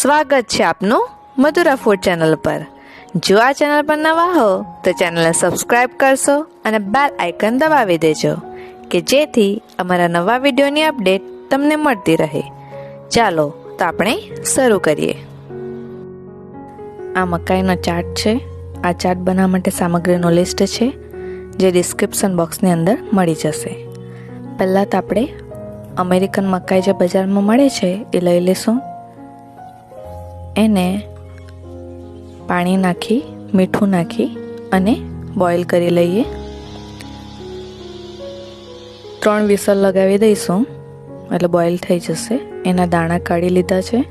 સ્વાગત છે આપનું મધુરા ફૂડ ચેનલ પર। જો આ ચેનલ પર નવા હો તો ચેનલને સબસ્ક્રાઇબ કરશો અને બેલ આઇકન દબાવી દેજો કે જેથી અમારા નવા વિડીયોની અપડેટ તમને મળતી રહે। ચાલો તો આપણે શરૂ કરીએ। આ મકાઈનો ચાટ છે। આ ચાટ બનાવવા માટે સામગ્રીનો લિસ્ટ છે જે ડિસ્ક્રિપ્શન બોક્સની અંદર મળી જશે। પહેલાં તો આપણે અમેરિકન મકાઈ જે બજારમાં મળે છે એ લઈ લેશું। એને પાણી નાખી મીઠું નાખી અને બોઇલ કરી લઈએ। 3 વિસલ લગાવી દઈશું એટલે બોઇલ થઈ જશે। એના દાણા કાઢી લીધા છે।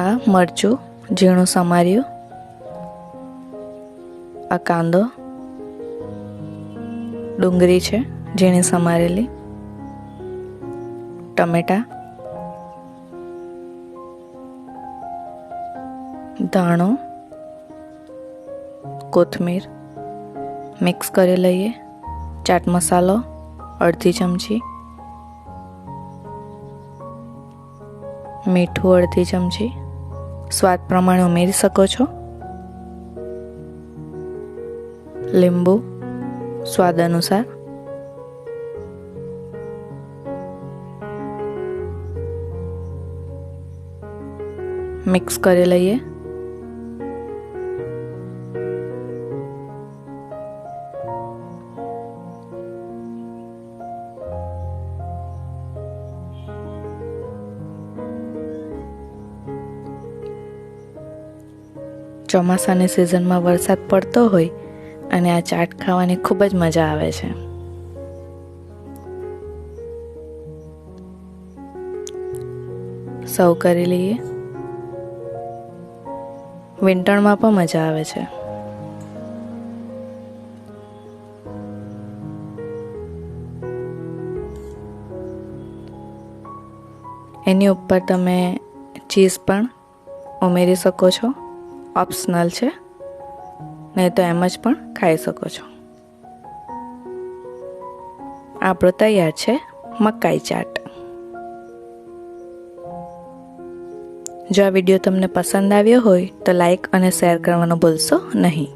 આ મરચું ઝીણું સમાર્યું। આ કાંદો, ડુંગળી છે ઝીણી સમારેલી, ટમેટા, ધાણો, કોથમીર મિક્સ કરી લઈએ। ચાટ મસાલો અડધી ચમચી, મીઠું અડધી ચમચી, સ્વાદ પ્રમાણે ઉમેરી શકો છો। લીંબુ સ્વાદ અનુસાર, મિક્સ કરી લઈએ। ચોમાસાની સિઝનમાં વરસાદ પડતો હોય અને આ ચાટ ખાવાની ખૂબ જ મજા આવે છે। સર્વ કરી લઈએ। વિન્ટરમાં પણ મજા આવે છે। એની ઉપર તમે ચીઝ પણ ઉમેરી શકો છો, ઓપ્શનલ છે, નહીં તો એમ જ પણ ખાઈ શકો છો। આપણો તૈયાર છે મકાઈ ચાટ। જો આ વિડીયો તમને પસંદ આવ્યો હોય તો લાઈક અને શેર કરવાનું ભૂલશો નહીં।